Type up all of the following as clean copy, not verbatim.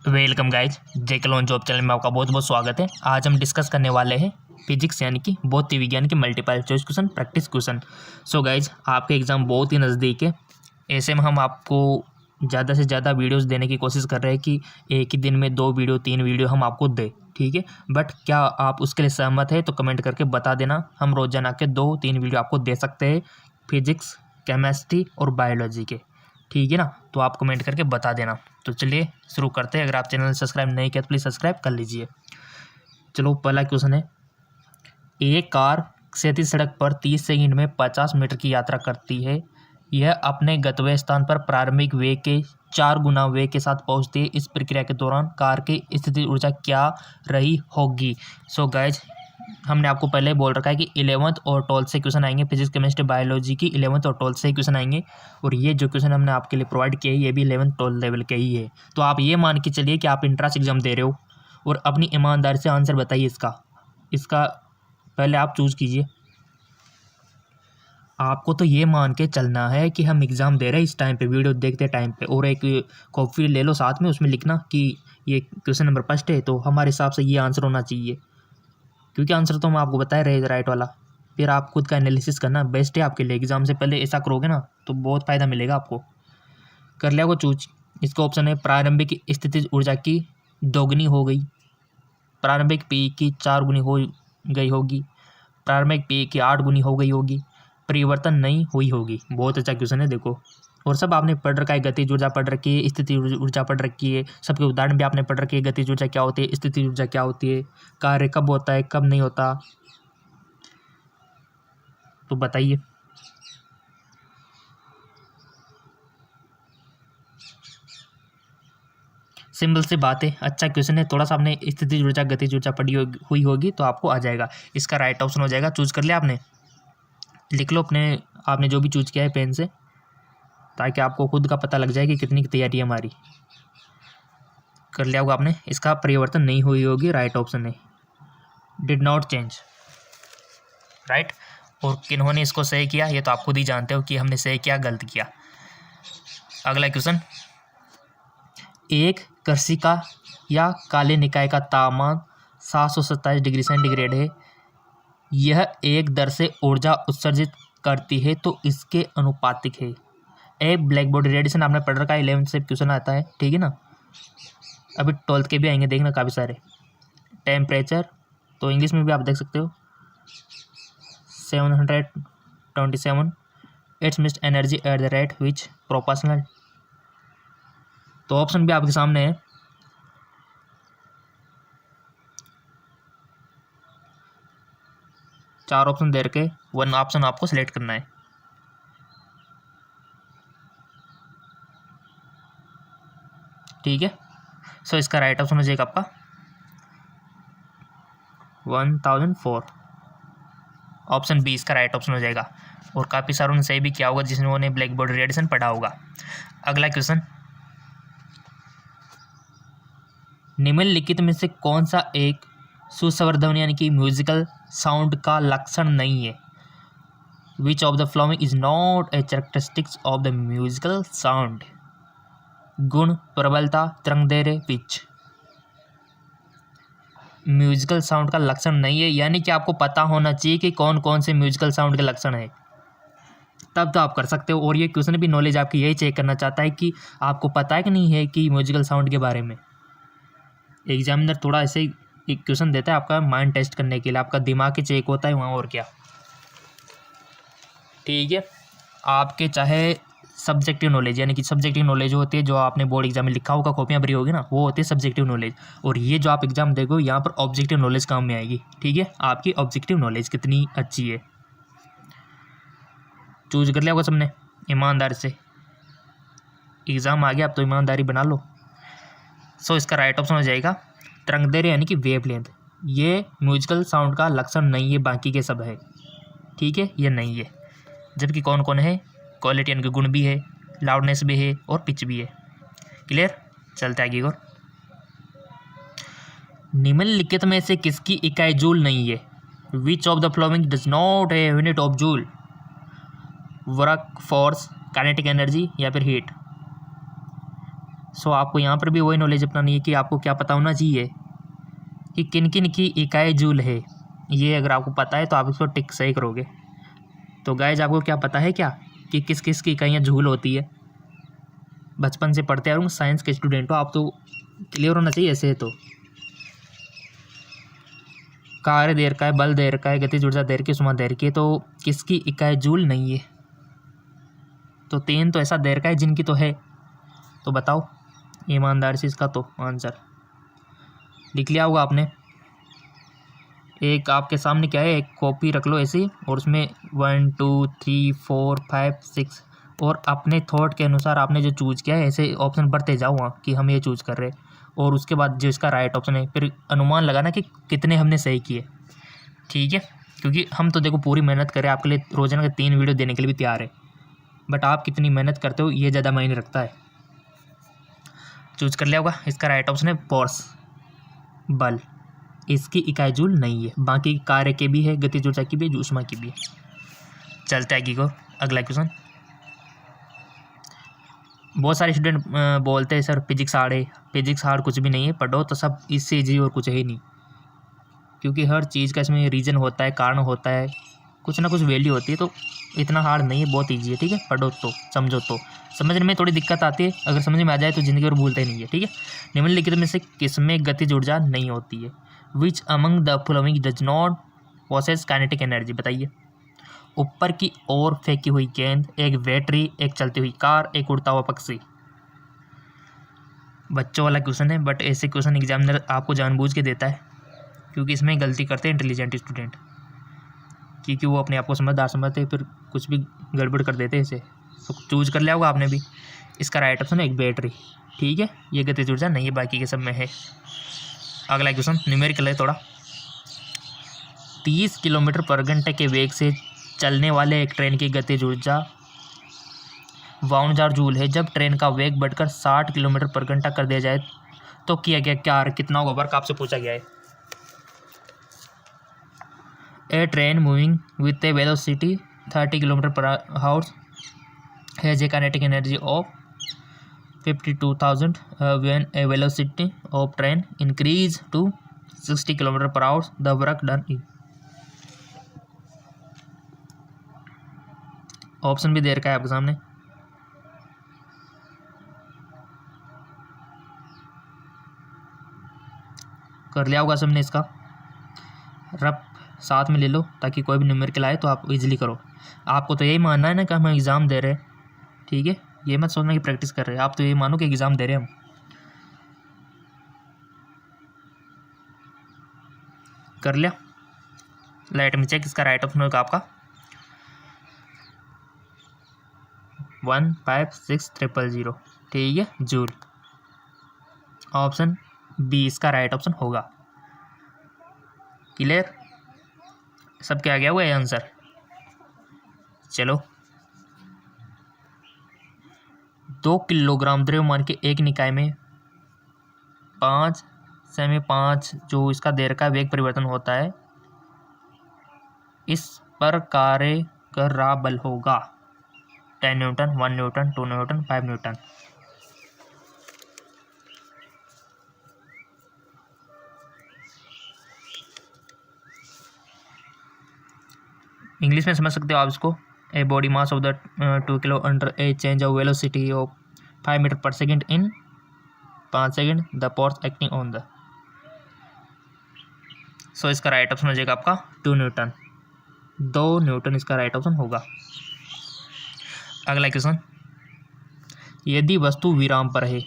Welcome guys, जेके loan job channel में आपका बहुत बहुत स्वागत है। आज हम डिस्कस करने वाले हैं फिजिक्स यानी कि भौतिक विज्ञान के multiple choice question, practice question. So guys, आपके एग्ज़ाम बहुत ही नज़दीक है। ऐसे में हम आपको ज़्यादा से ज़्यादा वीडियोस देने की कोशिश कर रहे हैं कि एक ही दिन में 2 वीडियो 3 वीडियो हम आपको दें, ठीक है। बट क्या आप उसके लिए सहमत है तो कमेंट करके बता देना। हम रोज़ाना के 2-3 वीडियो आपको दे सकते हैं फिजिक्स, केमिस्ट्री और बायोलॉजी के, ठीक है ना। तो आप कमेंट करके बता देना। तो चलिए शुरू करते हैं। अगर आप चैनल सब्सक्राइब नहीं किया तो प्लीज़ सब्सक्राइब कर लीजिए। चलो, पहला क्वेश्चन है, एक कार क्षैतिज सड़क पर 30 सेकंड में 50 मीटर की यात्रा करती है। यह अपने गंतव्य स्थान पर प्रारंभिक वेग के 4 गुना वेग के साथ पहुंचती है। इस प्रक्रिया के दौरान कार की स्थितिज ऊर्जा क्या रही होगी। सो गाइज, हमने आपको पहले ही बोल रखा है कि 11th और 12th से क्वेश्चन आएंगे। फिजिक्स, केमिस्ट्री, बायोलॉजी की 11th और 12th से ही क्वेश्चन आएंगे। और ये जो क्वेश्चन हमने आपके लिए प्रोवाइड किए हैं ये भी 11th 12th लेवल के ही है। तो आप ये मान के चलिए कि आप इंट्रांस एग्जाम दे रहे हो और अपनी ईमानदारी से आंसर बताइए इसका पहले आप चूज कीजिए। आपको तो ये मान के चलना है कि हम एग्ज़ाम दे रहे हैं इस टाइम पे, वीडियो देखते टाइम पे। और एक कॉपी ले लो साथ में, उसमें लिखना कि ये क्वेश्चन नंबर फर्स्ट है तो हमारे हिसाब से ये आंसर होना चाहिए, क्योंकि आंसर तो हम आपको बताए रहे राइट वाला। फिर आप खुद का एनालिसिस करना बेस्ट है आपके लिए। एग्जाम से पहले ऐसा करोगे ना तो बहुत फ़ायदा मिलेगा आपको। कर लिया को चूज। इसका ऑप्शन है प्रारंभिक स्थितिज ऊर्जा की दोगुनी हो गई, प्रारंभिक पी की 4 गुनी हो गई होगी, प्रारंभिक पी की 8 गुनी हो गई होगी, परिवर्तन नहीं हुई होगी। बहुत अच्छा क्वेश्चन है देखो। और सब आपने पढ़ रखा है, गतिज ऊर्जा पढ़ रखी है, स्थिति ऊर्जा पढ़ रखी है, सबके उदाहरण भी आपने पढ़ रखे हैं। गतिज ऊर्जा क्या होती है, स्थिति ऊर्जा क्या होती है, कार्य कब होता है कब नहीं होता, तो बताइए। सिंपल सी बात है, अच्छा क्वेश्चन है। थोड़ा सा आपने स्थिति ऊर्जा गतिज ऊर्जा पढ़ी हुई होगी तो आपको आ जाएगा। इसका राइट ऑप्शन हो जाएगा। चूज कर लिया आपने, लिख लो आपने जो भी चूज किया है पेन से, ताकि आपको खुद का पता लग जाए कि कितनी की तैयारी है हमारी। कर लिया होगा आपने। इसका परिवर्तन नहीं हुई होगी, राइट ऑप्शन है, डिड नॉट चेंज, राइट। और किन्होंने इसको सही किया ये तो आप खुद ही जानते हो कि हमने सही किया गलत किया। अगला क्वेश्चन, एक कर्षिका या काले निकाय का तापमान 727 डिग्री सेंटीग्रेड है। यह एक दर से ऊर्जा उत्सर्जित करती है तो इसके अनुपातिक है। एक ब्लैक बॉडी रेडिएशन आपने पढ़ रखा है, 11th से क्वेश्चन आता है, ठीक है ना। अभी 12th के भी आएंगे, देखना काफ़ी सारे। टेम्परेचर तो इंग्लिश में भी आप देख सकते हो, 727 it's mist energy at the rate which proportional. तो ऑप्शन भी आपके सामने है। चार ऑप्शन दे रखे, 1 ऑप्शन आपको सिलेक्ट करना है, ठीक है। सो इसका राइट ऑप्शन हो जाएगा आपका 1004। ऑप्शन बी इसका राइट ऑप्शन हो जाएगा। और काफ़ी सारों ने सही भी किया होगा जिन्होंने ब्लैक बॉडी रेडिएशन पढ़ा होगा। अगला क्वेश्चन, निम्नलिखित में से कौन सा एक सुस्वर ध्वनि यानी कि म्यूजिकल साउंड का लक्षण नहीं है। Which of the following is not a characteristics of the musical sound. गुण, प्रबलता, तरंगदैर्घ्य, पिच। म्यूजिकल साउंड का लक्षण नहीं है, यानी कि आपको पता होना चाहिए कि कौन कौन से म्यूजिकल साउंड के लक्षण है, तब तो आप कर सकते हो। और ये क्वेश्चन भी नॉलेज आपकी यही चेक करना चाहता है कि आपको पता है कि नहीं है कि म्यूजिकल साउंड के बारे में। एग्जामिनर थोड़ा ऐसे ही एक क्वेश्चन देता है आपका माइंड टेस्ट करने के लिए, आपका दिमाग ही चेक होता है वहाँ, और क्या, ठीक है। आपके चाहे सब्जेक्टिव नॉलेज यानी कि सब्जेक्टिव नॉलेज होती है जो आपने बोर्ड एग्जाम में लिखा होगा, कॉपियाँ भरी होगी ना, वो होती है सब्जेक्टिव नॉलेज। और ये जो आप एग्जाम देखो यहाँ पर ऑब्जेक्टिव नॉलेज काम में आएगी, ठीक है। आपकी ऑब्जेक्टिव नॉलेज कितनी अच्छी है। चूज कर लिया होगा सबने ईमानदारी से, एग्ज़ाम आ गया अब तो ईमानदारी बना लो। सो इसका राइट ऑप्शन हो जाएगा तरंगदैर्घ्य यानी कि वेवलेंथ। ये म्यूजिकल साउंड का लक्षण नहीं है, बाकी के सब है, ठीक है, ये नहीं है। जबकि कौन कौन है, क्वालिटी यानी कि गुण भी है, लाउडनेस भी है और पिच भी है। क्लियर, चलते आगे और। निम्नलिखित में से किसकी इकाई जूल नहीं है। Which of the following does not have unit of joule. Work, force, kinetic energy या फिर हीट। सो आपको यहाँ पर भी वही नॉलेज अपनानी है कि आपको क्या पता होना चाहिए कि किन किन की इकाई जूल है। ये अगर आपको पता है तो आप इसको टिक सही करोगे। तो गाइज आपको क्या पता है क्या कि किस किस की इकाइयाँ जूल होती है? बचपन से पढ़ते आ रहा हूँ, साइंस के स्टूडेंट हो आप तो क्लियर होना चाहिए ऐसे। तो कार्य देर का है, बल देर का है, गतिज ऊर्जा देर की, सुमा देर की है, तो किसकी इकाई जूल नहीं है? तो 3 तो ऐसा देर का है जिनकी तो है। तो बताओ ईमानदार से इसका तो आंसर लिख लिया होगा आपने। एक आपके सामने क्या है, एक कॉपी रख लो ऐसी और उसमें 1 2 3 4 5 6 और अपने थॉट के अनुसार आपने जो चूज़ किया है ऐसे ऑप्शन बढ़ते जाओ वहाँ कि हम ये चूज़ कर रहे हैं, और उसके बाद जो इसका राइट ऑप्शन है फिर अनुमान लगाना कि कितने हमने सही किए। ठीक है, क्योंकि हम तो देखो पूरी मेहनत करें आपके लिए, रोजाना के 3 वीडियो देने के लिए भी तैयार है, बट आप कितनी मेहनत करते हो ये ज़्यादा मायने रखता है। चूज कर लिया होगा, इसका राइट ऑप्शन है फोर्स, बल। इसकी इकाई जूल नहीं है, बाकी कार्य के भी है, गतिज ऊर्जा की भी है, ऊष्मा की भी है। चलते आगे को अगला क्वेश्चन। बहुत सारे स्टूडेंट बोलते हैं सर फिजिक्स हार्ड है, फिजिक्स हार्ड कुछ भी नहीं है, पढ़ो तो सब इससे ईजी और कुछ है ही नहीं, क्योंकि हर चीज़ का इसमें रीज़न होता है, कारण होता है, कुछ ना कुछ वैल्यू होती है, तो इतना हार्ड नहीं है, बहुत ईजी है। ठीक है, पढ़ो तो समझो तो, समझने में थोड़ी दिक्कत आती है, अगर समझ में आ जाए तो ज़िंदगी और भूलते नहीं है। ठीक है, निम्नलिखित में से किसमें गतिज ऊर्जा नहीं होती है? Which among the following does not possess kinetic energy? बताइए। ऊपर की ओर फेंकी हुई गेंद, एक बैटरी, एक चलती हुई कार, एक उड़ता हुआ पक्षी। बच्चों वाला क्वेश्चन है, बट ऐसे क्वेश्चन एग्जामिनर आपको जानबूझ के देता है, क्योंकि इसमें गलती करते हैं इंटेलिजेंट स्टूडेंट, क्योंकि वो अपने आप को समझदार समझते फिर कुछ भी गड़बड़ कर देते हैं इसे। तो चूज कर लिया होगा आपने भी, इसका राइट ऑप्शन है एक बैटरी। ठीक है, ये गतिज ऊर्जा नहीं है, बाकी के सब में है। अगला क्वेश्चन न्यूमेरिकल है थोड़ा। 30 किलोमीटर पर घंटे के वेग से चलने वाले एक ट्रेन की गतिज ऊर्जा 52,000 जूल है। जब ट्रेन का वेग बढ़कर 60 किलोमीटर पर घंटा कर दिया जाए तो किया गया क्या? कितना होगा वर्क आपसे पूछा गया है। A train moving with a velocity 30 kilometre पर hours has a kinetic energy of 52,000 when a velocity of train increase to 60 kilometre पर hours the work done is. Option भी दे रखा है आपके सामने। कर लिया होगा सबने इसका, रफ साथ में ले लो ताकि कोई भी न्यूमेरिकल आए तो आप इजीली करो। आपको तो यही मानना है ना कि हम एग्ज़ाम दे रहे हैं, ठीक है, ये मत सोचना कि प्रैक्टिस कर रहे हैं, आप तो ये मानो कि एग्ज़ाम दे रहे हैं हम। कर लिया, लाइट में चेक, इसका राइट ऑप्शन होगा आपका 156,000। ठीक है, जूल। ऑप्शन बी इसका राइट ऑप्शन होगा। क्लियर, सब क्या गया हुआ है आंसर। चलो, 2 किलोग्राम द्रव्यमान के एक निकाय में 5 सेमी 5 जो इसका देर का वेग परिवर्तन होता है, इस पर कार्य कर रहा बल होगा 10 newton, 1 newton, 2 newton, 5 newton. English में समझ सकते हो आप इसको। A body mass of the 2 kilo under a change of velocity of 5 metre per second in 5 second, the force acting on the. So इसका राइट ऑप्शन हो जाएगा आपका 2 न्यूटन, 2 न्यूटन इसका राइट ऑप्शन होगा। अगला क्वेश्चन, यदि वस्तु विराम पर है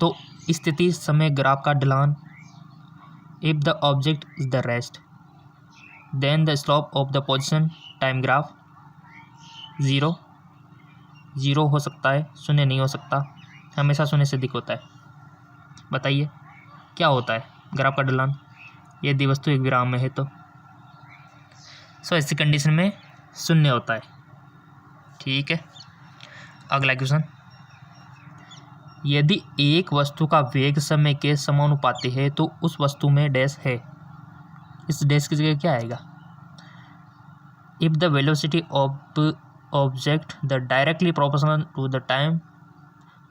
तो स्थिति समय ग्राफ का ढलान, if the object is the rest then the slope of the position time graph. 0 हो सकता है, 0 नहीं हो सकता, हमेशा 0 से अधिक होता है। बताइए क्या होता है ग्राफ का ढलान यदि वस्तु एक विराम में है तो। सो ऐसी कंडीशन में 0 होता है। ठीक है, अगला क्वेश्चन, यदि एक वस्तु का वेग समय के समानुपाती है तो उस वस्तु में डैश है, इस डैश की जगह क्या आएगा? If the velocity of object the directly proportional to the time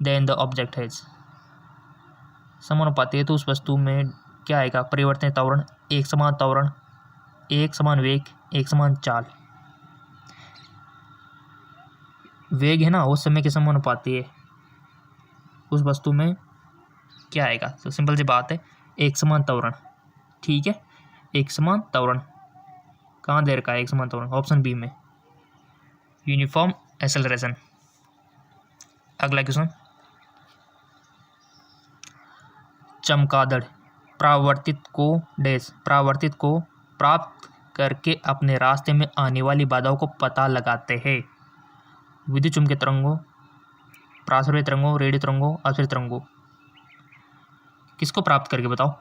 then the object has. समानुपाती है तो उस वस्तु में क्या आएगा, परिवर्तन त्वरण, एक समान त्वरण, एक समान वेग, एक समान चाल। वेग है ना वो समय के समानुपाती है, उस वस्तु में क्या आएगा, तो सिंपल सी बात है एक समान त्वरण। ठीक है, एक समान त्वरण कहाँ दे रखा है, एक समान त्वरण ऑप्शन बी में, यूनिफॉर्म एक्सेलरेशन। अगला क्वेश्चन, चमगादड़ परावर्तित को प्राप्त करके अपने रास्ते में आने वाली बाधाओं को पता लगाते हैं। विद्युत चुम्बकीय तरंगों, पराश्रय तरंगों, रेडियो तरंगों, अपसर्य तरंगों, किसको प्राप्त करके बताओ।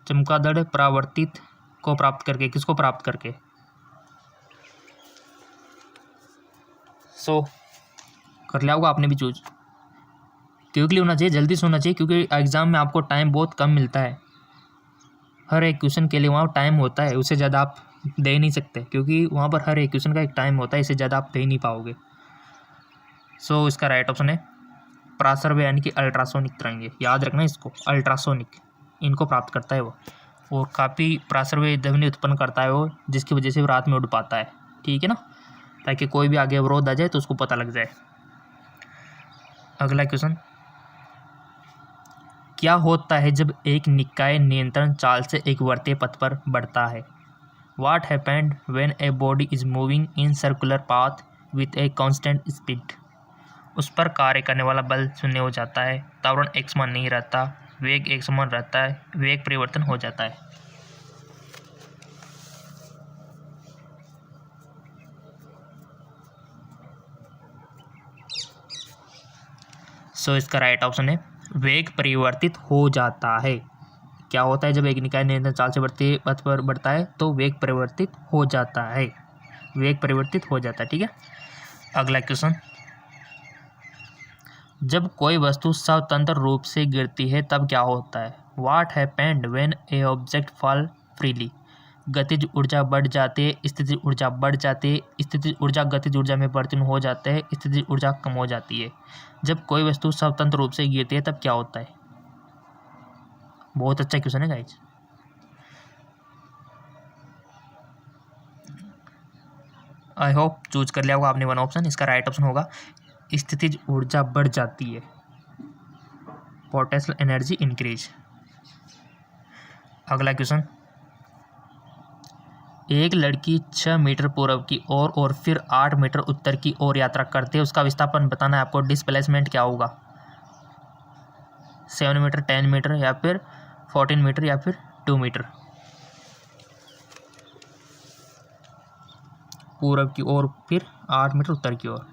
चमगादड़ परावर्तित को प्राप्त करके, किसको प्राप्त करके। सो कर लिया होगा आपने भी चूज। क्विकली होना चाहिए, जल्दी से होना चाहिए, क्योंकि एग्जाम में आपको टाइम बहुत कम मिलता है। हर एक क्वेश्चन के लिए वहाँ टाइम होता है, उससे ज़्यादा आप दे नहीं सकते, क्योंकि वहाँ पर हर एक क्वेश्चन का एक टाइम होता है, इससे ज़्यादा आप दे नहीं पाओगे। सो इसका राइट ऑप्शन है पराश्रय यानी कि अल्ट्रासोनिक तरंगे। याद रखना इसको, अल्ट्रासोनिक इनको प्राप्त करता है वो, और काफ़ी पराश्रय ध्वनि उत्पन्न करता है वो, जिसकी वजह से वो रात में उड़ पाता है। ठीक है ना, ताकि कोई भी आगे अवरोध आ जाए तो उसको पता लग जाए। अगला क्वेश्चन, क्या होता है जब एक निकाय नियंत्रण चाल से एक वर्तीय पथ पर बढ़ता है। What happened when a body is moving in circular path with a constant speed? उस पर कार्य करने वाला बल शून्य हो जाता है, त्वरण एक समान नहीं रहता, वेग एक समान रहता है, वेग परिवर्तन हो जाता है। सो इसका राइट ऑप्शन है वेग परिवर्तित हो जाता है। क्या होता है जब एक निकाय नियंत्रण चाल से बढ़ते पथ पर बढ़ता है तो वेग परिवर्तित हो जाता है, वेग परिवर्तित हो जाता है। ठीक है, अगला क्वेश्चन, जब कोई वस्तु स्वतंत्र रूप से गिरती है तब क्या होता है। What happened when A object fall freely. गतिज ऊर्जा बढ़ जाती है, स्थितिज ऊर्जा बढ़ जाती है, स्थितिज ऊर्जा गतिज ऊर्जा में परिवर्तन हो जाता है, स्थितिज ऊर्जा कम हो जाती है। जब कोई वस्तु स्वतंत्र रूप से गिरती है तब क्या होता है। बहुत अच्छा क्वेश्चन है गाइज। आई होप चूज कर लिया होगा आपने वन ऑप्शन। इसका राइट ऑप्शन होगा स्थितिज ऊर्जा बढ़ जाती है, पोटेंशियल एनर्जी इंक्रीज। अगला क्वेश्चन, एक लड़की 6 मीटर पूर्व की ओर और फिर 8 मीटर उत्तर की ओर यात्रा करते हैं, उसका विस्थापन बताना है आपको। डिस्प्लेसमेंट क्या होगा, 7 मीटर, 10 मीटर या फिर 14 मीटर या फिर 2 मीटर। पूर्व की ओर फिर 8 मीटर उत्तर की ओर।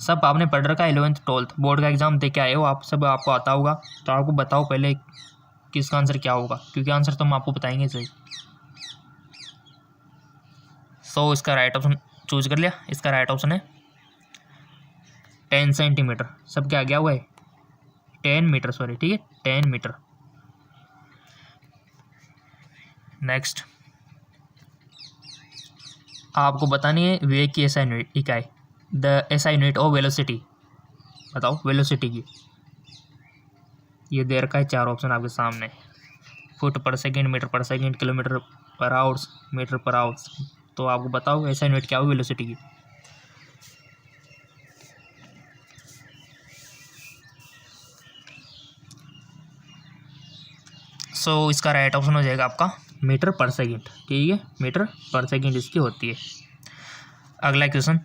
सब आपने पढ़ रखा है, 11th 12th बोर्ड का एग्जाम दे के आए हो आप सब, आपको आता होगा। तो आपको बताओ पहले किसका आंसर क्या होगा, क्योंकि आंसर तो हम आपको बताएंगे सही। सो इसका राइट ऑप्शन चूज कर लिया। इसका राइट ऑप्शन है 10 सेंटीमीटर। सब क्या गया हुआ है 10 मीटर, सॉरी, ठीक है 10 मीटर। नेक्स्ट आपको बतानी है वेग की SI इकाई, the SI unit of velocity. बताओ वेलोसिटी की, ये दे रखा है 4 ऑप्शन आपके सामने, फुट पर सेकंड, मीटर पर सेकंड, किलोमीटर पर आवर्स, मीटर पर आवर्स। तो आपको बताओ SI यूनिट क्या होगी वेलोसिटी की। सो इसका राइट ऑप्शन हो जाएगा आपका मीटर पर सेकंड। ठीक है, मीटर पर सेकंड इसकी होती है। अगला क्वेश्चन,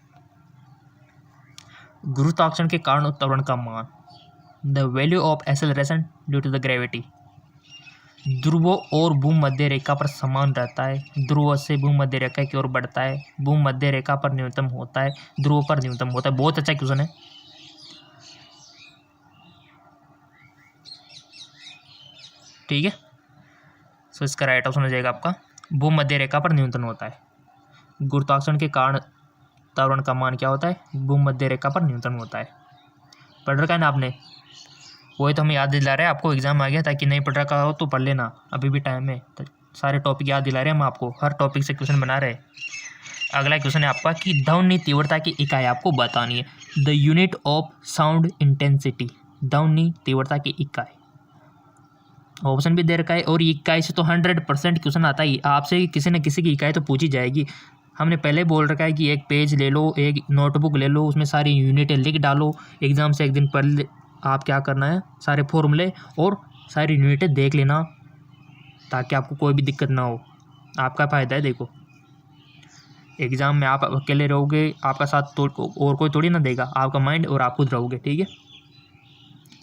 गुरुत्वाकर्षण के कारण त्वरण का मान, the value of acceleration due to the gravity. ध्रुवों और भूमध्य रेखा पर समान रहता है, ध्रुव से भूमध्य रेखा की ओर बढ़ता है, भूमध्य रेखा पर न्यूनतम होता है, ध्रुव पर न्यूनतम होता है। बहुत अच्छा क्वेश्चन है। ठीक है, सो इसका राइट ऑप्शन हो जाएगा आपका भूमध्य रेखा पर न्यूनतम होता है। गुरुत्वाकर्षण के कारण त्वरण का मान क्या होता है, भूमध्य रेखा पर न्यूनतम होता है। पढ़ रखा है ना आपने, वही तो हम याद दिला रहे हैं आपको, एग्जाम आ गया, ताकि नहीं पढ़ रखा हो तो पढ़ लेना, अभी भी टाइम है। तो सारे टॉपिक याद दिला रहे हैं हम आपको, हर टॉपिक से क्वेश्चन बना रहे हैं। अगला क्वेश्चन है आपका कि ध्वनि तीव्रता की इकाई आपको बतानी है, the unit of sound intensity. ध्वनि तीव्रता की इकाई। ऑप्शन भी दे रखा है और इकाई से तो 100% क्वेश्चन आता ही, आपसे किसी न किसी की इकाई तो पूछी जाएगी। हमने पहले बोल रखा है कि एक पेज ले लो, एक नोटबुक ले लो, उसमें सारी यूनिटें लिख डालो। एग्ज़ाम से एक दिन पहले आप क्या करना है, सारे फॉर्मूले और सारी यूनिटें देख लेना, ताकि आपको कोई भी दिक्कत ना हो। आपका फ़ायदा है। देखो एग्ज़ाम में आप अकेले रहोगे, आपका साथ तो और कोई थोड़ी ना देगा, आपका माइंड और आप खुद रहोगे। ठीक है,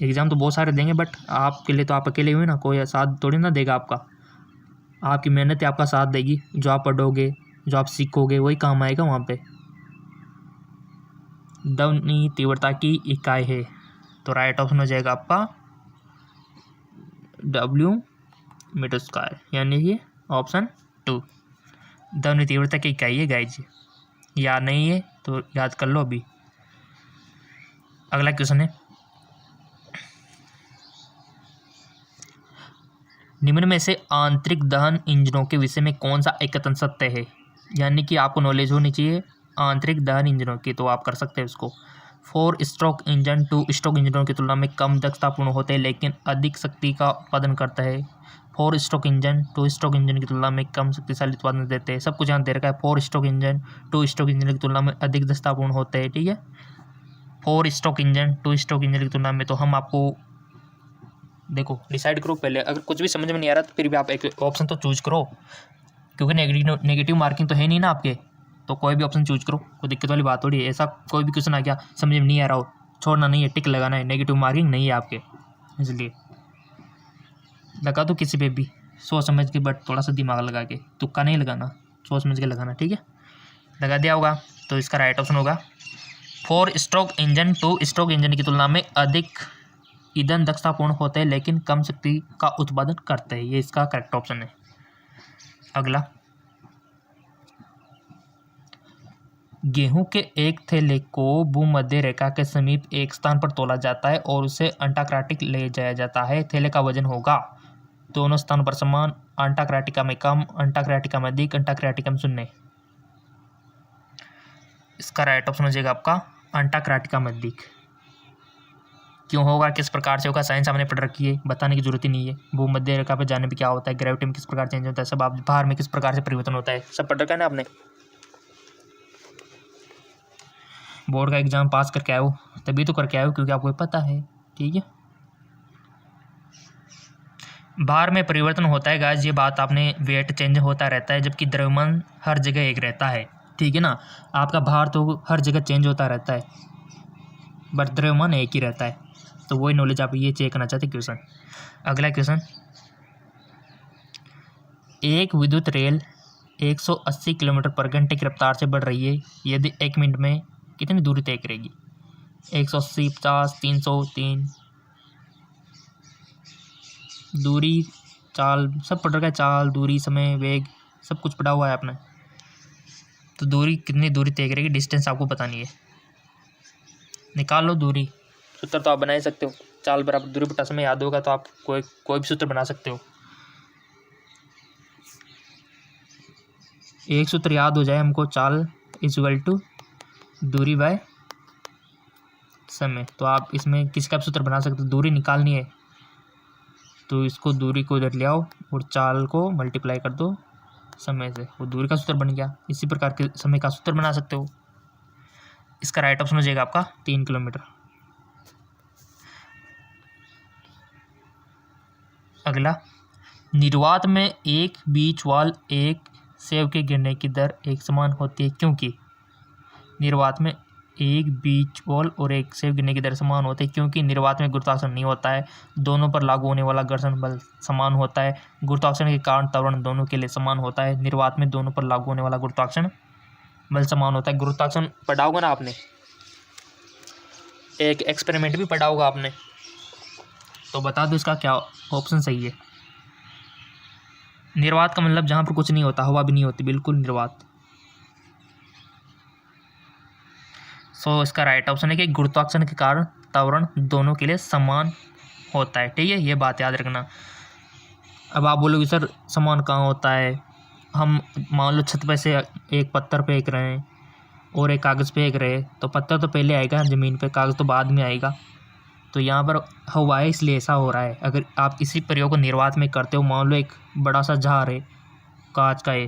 एग्ज़ाम तो बहुत सारे देंगे, बट आपके लिए तो आप अकेले हुए ना, कोई साथ थोड़ी ना देगा आपका। आपकी मेहनत आपका साथ देगी, जो आप पढ़ोगे, जो आप सीखोगे, वही काम आएगा वहाँ पे। ध्वनि तीव्रता की इकाई है, तो राइट ऑप्शन हो जाएगा आपका W मीटर स्क्वायर, यानी कि ऑप्शन 2 ध्वनि तीव्रता की इकाई है गाइज। याद नहीं है तो याद कर लो अभी। अगला क्वेश्चन है, निम्न में से आंतरिक दहन इंजनों के विषय में कौन सा एक कथन सत्य है। यानी कि आपको नॉलेज होनी चाहिए आंतरिक दहन इंजनों की, तो आप कर सकते हैं उसको। 4 स्ट्रोक इंजन 2 स्ट्रोक इंजनों की तुलना में कम दक्षतापूर्ण होते हैं लेकिन अधिक शक्ति का उत्पादन करता है। 4 स्ट्रोक इंजन 2 स्ट्रोक इंजन की तुलना में कम शक्तिशाली उत्पादन देते हैं। सब कुछ यहाँ दे रखा है। 4 स्ट्रोक इंजन 2 स्ट्रोक इंजन की तुलना में अधिक दक्षतापूर्ण होते हैं। ठीक है, 4 स्ट्रोक इंजन 2 स्ट्रोक इंजन की तुलना में, तो हम आपको देखो डिसाइड करो पहले। अगर कुछ भी समझ में नहीं आ रहा तो फिर भी आप एक ऑप्शन तो चूज करो, क्योंकि नेगेटिव मार्किंग तो है नहीं ना आपके, तो कोई भी ऑप्शन चूज करो। कोई दिक्कत वाली बात थोड़ी है। ऐसा कोई भी क्वेश्चन आ गया समझ में नहीं आ रहा हो, छोड़ना नहीं है, टिक लगाना है, नेगेटिव मार्किंग नहीं है आपके, इसलिए लगा दो किसी पे भी सोच समझ के, बट थोड़ा सा दिमाग लगा के, तुक्का नहीं लगाना, सोच समझ के लगाना। ठीक है, लगा दिया होगा, तो इसका राइट ऑप्शन होगा 4 स्ट्रोक इंजन 2 स्ट्रोक इंजन की तुलना में अधिक ईंधन दक्षतापूर्ण होते हैं लेकिन कम शक्ति का उत्पादन करते हैं। ये इसका करेक्ट ऑप्शन है। अगला, गेहूं के एक थैले को भूमध्य रेखा के समीप एक स्थान पर तोला जाता है और उसे अंटार्कटिका ले जाया जाता है। थैले का वजन होगा दोनों स्थानों पर समान, अंटार्कटिका में कम, अंटार्कटिका में अधिक, अंटार्कटिका में शून्य। इसका राइट ऑप्शन हो जाएगा आपका अंटार्कटिका में अधिक। क्यों होगा, किस प्रकार से होगा, साइंस हमने पढ़ रखी है, बताने की जरूरत ही नहीं है। भूमध्य रेखा पर जाने पे क्या होता है, ग्रेविटी में किस प्रकार चेंज होता है, सब आप भार में किस प्रकार से परिवर्तन होता है, सब पढ़ रखा है ना आपने। बोर्ड का एग्जाम पास करके आए हो तभी तो करके आए हो, क्योंकि आपको पता है। ठीक है, भार में परिवर्तन होता है गाइस, ये बात आपने, वेट चेंज होता रहता है जबकि द्रव्यमान हर जगह एक रहता है। ठीक है ना, आपका भार तो हर जगह चेंज होता रहता है बट द्रव्यमान एक ही रहता है। तो वही नॉलेज आप ये चेक करना चाहते क्वेश्चन। अगला क्वेश्चन, एक विद्युत रेल 180 किलोमीटर पर घंटे की रफ्तार से बढ़ रही है, यदि 1 मिनट में कितनी दूरी तय करेगी। 180, 50, 300, 3 दूरी, चाल, सब पढ़ रखा है, चाल, दूरी, समय, वेग, सब कुछ पढ़ा हुआ है आपने। तो दूरी कितनी दूरी तय करेगी, डिस्टेंस आपको बतानी है। निकाल लो दूरी, सूत्र तो आप बना ही सकते हो। चाल बराबर दूरी बटा समय याद होगा तो आप कोई भी सूत्र बना सकते हो। एक सूत्र याद हो जाए हमको, चाल इक्वल टू दूरी बाय समय, तो आप इसमें किसका भी सूत्र बना सकते हो। दूरी निकालनी है तो इसको, दूरी को इधर ले आओ और चाल को मल्टीप्लाई कर दो समय से, वो दूरी का सूत्र बन गया। इसी प्रकार के समय का सूत्र बना सकते हो। इसका राइट ऑप्शन हो जाएगा आपका 3 किलोमीटर। अगला, निर्वात में एक बीज वाल एक सेब के गिरने की दर एक समान होती है क्योंकि। निर्वात में एक बीज वाल और एक सेब गिरने की दर समान होती है क्योंकि निर्वात में गुरुत्वाकर्षण नहीं होता है, दोनों पर लागू होने वाला घर्षण बल समान होता है, गुरुत्वाकर्षण के कारण त्वरण दोनों के लिए समान होता है। निर्वात में दोनों पर लागू होने वाला गुरुत्वाकर्षण बल समान होता है। गुरुत्वाकर्षण पढ़ा होगा ना आपने, एक एक्सपेरिमेंट भी पढ़ा होगा आपने, तो बता दो इसका क्या ऑप्शन सही है। निर्वात का मतलब जहाँ पर कुछ नहीं होता, हवा भी नहीं होती, बिल्कुल निर्वात। सो इसका राइट ऑप्शन है कि गुरुत्वाकर्षण के कारण त्वरण दोनों के लिए समान होता है। ठीक है, ये बात याद रखना। अब आप बोलोगे सर समान कहाँ होता है, हम मान लो छत पे से एक पत्थर फेंक रहे हैं और एक कागज़ फेंक रहे हैं, तो पत्थर तो पहले आएगा ज़मीन पे, कागज़ तो बाद में आएगा। तो यहाँ पर हवा है इसलिए ऐसा हो रहा है। अगर आप इसी प्रयोग को निर्वात में करते हो, मान लो एक बड़ा सा जार है कांच का है,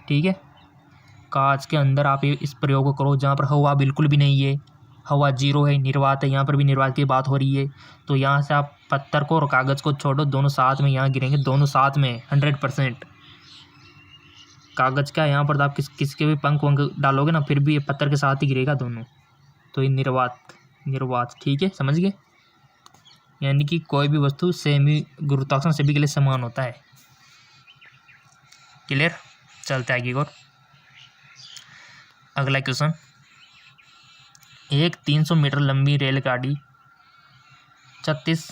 ठीक है, कांच के अंदर आप इस प्रयोग को करो जहाँ पर हवा बिल्कुल भी नहीं है, हवा जीरो है, निर्वात है, यहाँ पर भी निर्वात की बात हो रही है। तो यहाँ से आप पत्थर को और कागज़ को छोड़ो, दोनों साथ में यहाँ गिरेंगे, दोनों साथ में 100%। कागज़ का यहाँ पर तो आप किसके भी पंख वंख डालोगे ना, फिर भी ये पत्थर के साथ ही गिरेगा दोनों। तो ये निर्वात, ठीक है, समझ गए। यानी कि कोई भी वस्तु सेमी गुरुत्वाकर्षण सभी के लिए समान होता है। क्लियर, चलते आगे और अगला क्वेश्चन। एक 300 मीटर लंबी रेलगाड़ी 36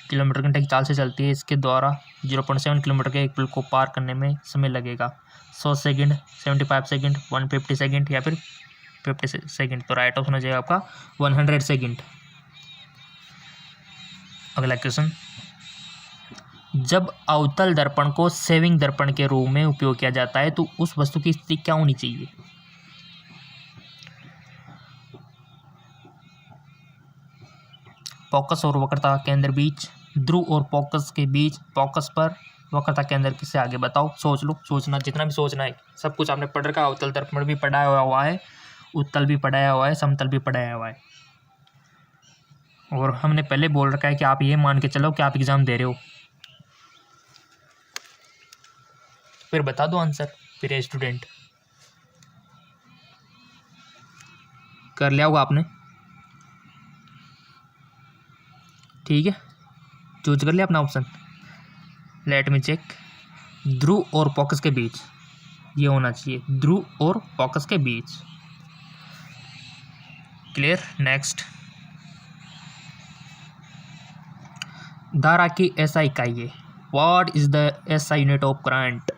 किलोमीटर घंटे की चाल से चलती है। इसके द्वारा 0.7 किलोमीटर के एक पुल को पार करने में समय लगेगा 100 सेकंड, 75 सेकंड, 150 सेकंड या फिर 50 सेकंड। तो राइट ऑप्शन हो जाएगा आपका 100 सेकंड। अगला क्वेश्चन। जब अवतल दर्पण को सेविंग दर्पण के रूप में उपयोग किया जाता है तो उस वस्तु की स्थिति क्या होनी चाहिए? फोकस और वक्रता केंद्र बीच, ध्रुव और फोकस के बीच, फोकस पर वक्रता केंद्र किससे आगे? बताओ, सोच लो, सोचना जितना भी सोचना है। सब कुछ आपने पढ़ रखा है, अवतल दर्पण भी पढ़ाया हुआ है, उत्तल भी पढ़ाया हुआ है, समतल भी पढ़ाया हुआ है। और हमने पहले बोल रखा है कि आप ये मान के चलो कि आप एग्ज़ाम दे रहे हो, फिर बता दो आंसर। फिर स्टूडेंट कर लिया होगा आपने, ठीक है, चूज कर लिया अपना option. Let me check. Dhruv और फोकस के बीच ये होना चाहिए, ध्रुव और फोकस के बीच। Clear, next. धारा की एसआई इकाई है। What is the SI unit of current?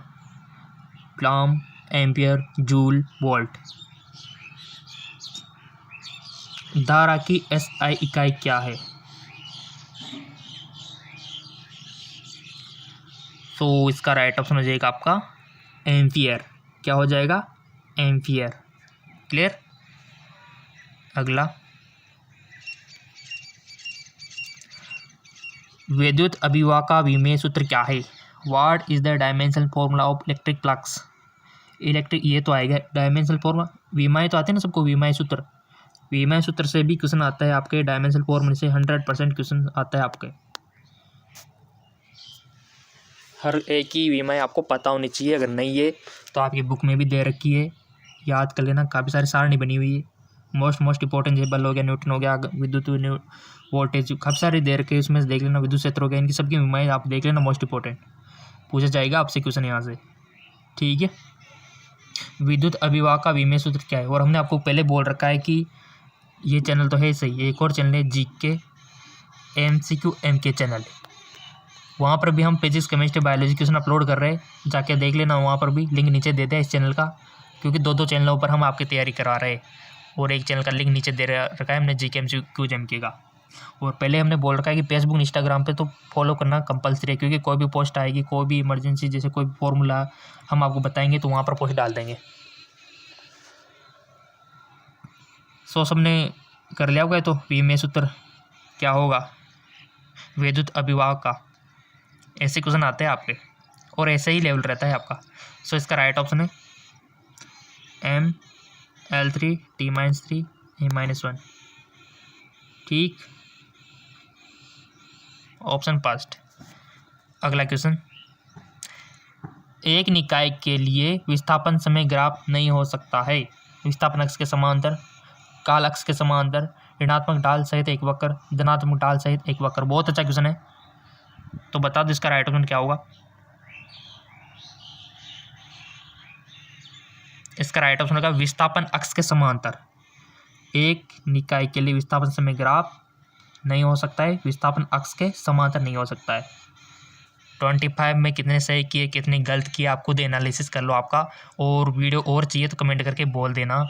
Coulomb, ampere, joule, volt. धारा की एसआई इकाई क्या है? तो इसका राइट ऑप्शन हो जाएगा आपका एम्पियर। क्या हो जाएगा? एम्पियर। क्लियर। अगला, विद्युत अभिवाह का विमेय सूत्र क्या है? What is the dimensional formula of electric flux? Electric ये तो आएगा डायमेंशनल फॉर्मूला, विमाएँ तो आते हैं ना सबको, विमाएँ सूत्र। विमाएँ सूत्र से भी क्वेश्चन आता है आपके, डायमेंशनल फॉर्मूले से 100% क्वेश्चन आता है आपके। हर एक की विमाएँ आपको पता होनी चाहिए, अगर नहीं है तो आपकी बुक में भी दे रखी है, याद कर लेना। काफ़ी सारी सारणी बनी हुई है। मोस्ट इंपॉर्टेंट जैसे बल हो गया, न्यूटन हो गया, विद्युत वोल्टेज, काफ़ी सारी दे रखे, इसमें से देख लेना। विद्युत क्षेत्र हो गया, इनकी सबकी विमाएँ आप देख लेना, मोस्ट इंपॉर्टेंट पूछा जाएगा आपसे क्वेश्चन यहाँ से, ठीक है। विद्युत अभिवाह का विमेय सूत्र क्या है? और हमने आपको पहले बोल रखा है कि ये चैनल तो है सही, एक और चैनल है जीके MCQ MK चैनल, वहाँ पर भी हम physics, chemistry, biology question upload कर रहे हैं, जाके देख लेना। वहाँ पर भी लिंक नीचे दे दें इस चैनल का, क्योंकि दो चैनलों पर हम आपकी तैयारी करवा रहे हैं। और एक चैनल का लिंक नीचे दे रखा है हमने जीके MCQ MK का। और पहले हमने बोल रखा है कि फेसबुक, इंस्टाग्राम पे तो फॉलो करना कंपलसरी है, क्योंकि कोई भी पोस्ट आएगी, कोई भी इमरजेंसी, जैसे कोई भी फॉर्मूला हम आपको बताएंगे तो वहाँ पर पोस्ट डाल देंगे। सो सबने कर लिया होगा। तो विमेय सूत्र क्या होगा विद्युत अभिवाह का? ऐसे क्वेश्चन आते हैं आपके और ऐसे ही लेवल रहता है आपका। सो इसका राइट ऑप्शन है ML3 T-3 A-1, ठीक, ऑप्शन फर्स्ट। अगला क्वेश्चन, एक निकाय के लिए विस्थापन समय ग्राफ नहीं हो सकता है। विस्थापन अक्ष के समांतर, काल अक्ष के समांतर, ऋणात्मक ढाल सहित एक वक्र, धनात्मक ढाल सहित एक वक्र। बहुत अच्छा क्वेश्चन है, तो बता दो इसका राइट ऑप्शन क्या होगा? इसका राइट ऑप्शन होगा विस्थापन अक्ष के समांतर। एक निकाय के लिए विस्थापन समय ग्राफ नहीं हो सकता है, विस्थापन अक्ष के समांतर नहीं हो सकता है। 25 में कितने सही किए, कितने गलत किए, आप खुद एनालिसिस कर लो आपका। और वीडियो और चाहिए तो कमेंट करके बोल देना।